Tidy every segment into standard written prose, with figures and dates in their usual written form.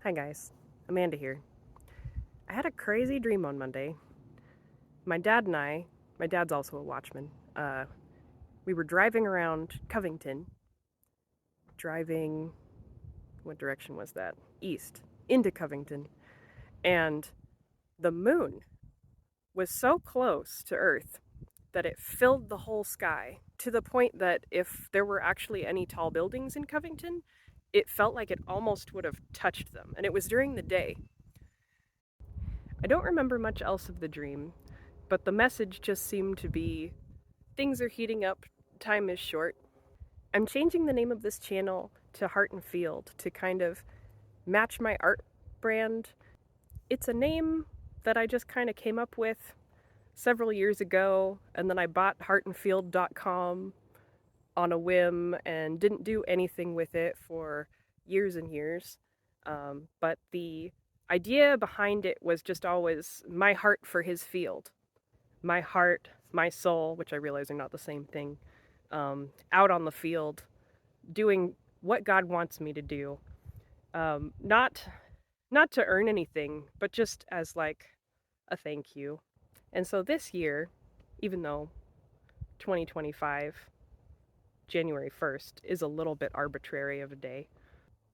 Hi guys, Amanda here. I had a crazy dream on Monday. My dad and I, my dad's also a watchman, we were driving around Covington, driving, what direction was that? East, into Covington, and the moon was so close to Earth that it filled the whole sky to the point that if there were actually any tall buildings in Covington, it felt like it almost would have touched them. And it was during the day. I don't remember much else of the dream, but the message just seemed to be things are heating up, time is short. I'm changing the name of this channel to Heart and Field to kind of match my art brand. It's a name that I just kind of came up with several years ago, and then I bought heartandfield.com on a whim and didn't do anything with it for years and years. But the idea behind it was just always my heart for his field, my heart, my soul, which I realize are not the same thing, out on the field, doing what God wants me to do. Not to earn anything, but just as like a thank you. And so this year, even though 2025 January 1st is a little bit arbitrary of a day,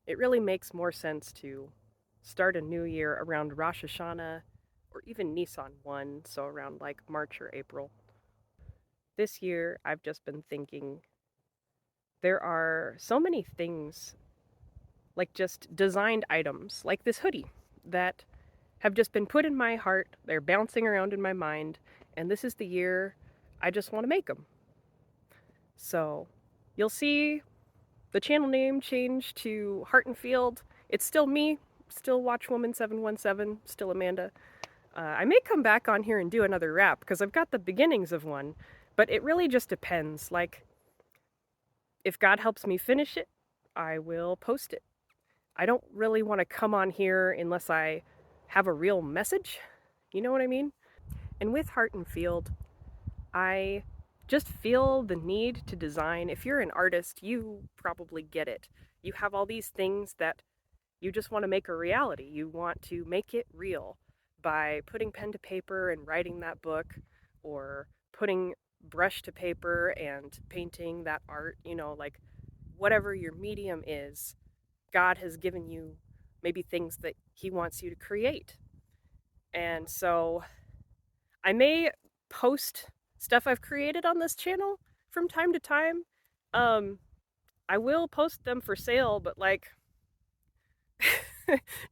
it really makes more sense to start a new year around Rosh Hashanah or even Nisan 1, so around like March or April. This year, I've just been thinking there are so many things, like just designed items, like this hoodie, that have just been put in my heart. They're bouncing around in my mind, and this is the year I just want to make them. So you'll see the channel name change to Heart and Field. It's still me, still Watchwoman717, still Amanda. I may come back on here and do another rap because I've got the beginnings of one, but it really just depends. Like, if God helps me finish it, I will post it. I don't really want to come on here unless I have a real message. You know what I mean? And with Heart and Field, I just feel the need to design. If you're an artist, you probably get it. You have all these things that you just want to make a reality. You want to make it real by putting pen to paper and writing that book, or putting brush to paper and painting that art, like whatever your medium is, God has given you maybe things that He wants you to create. And so I may post stuff I've created on this channel from time to time. Um, I will post them for sale, but like,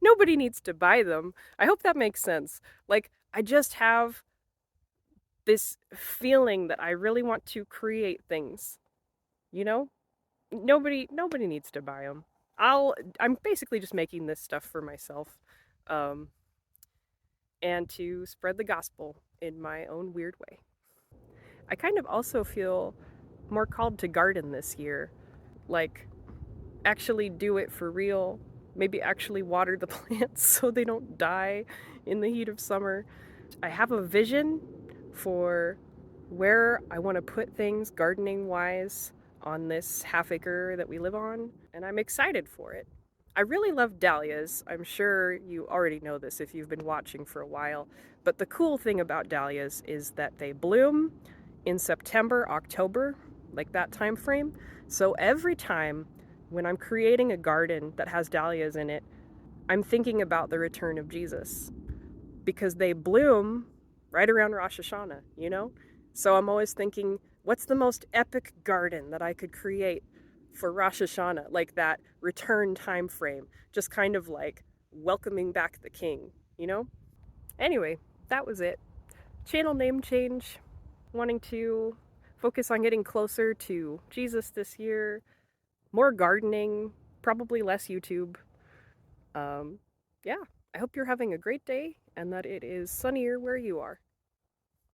nobody needs to buy them. I hope that makes sense. Like, I just have this feeling that I really want to create things, you know? Nobody needs to buy them. I'm basically just making this stuff for myself. Um, and to spread the gospel in my own weird way. I kind of also feel more called to garden this year. Like, actually do it for real. Maybe actually water the plants so they don't die in the heat of summer. I have a vision for where I want to put things gardening wise on this half acre that we live on, and I'm excited for it. I really love dahlias. I'm sure you already know this if you've been watching for a while, but the cool thing about dahlias is that they bloom in September, October, like that time frame. So every time when I'm creating a garden that has dahlias in it, I'm thinking about the return of Jesus because they bloom right around Rosh Hashanah, you know? So I'm always thinking, what's the most epic garden that I could create for Rosh Hashanah, like that return time frame, just kind of like welcoming back the king, you know? Anyway, that was it. Channel name change, wanting to focus on getting closer to Jesus this year, more gardening, probably less YouTube. Um, yeah, I hope you're having a great day and that it is sunnier where you are.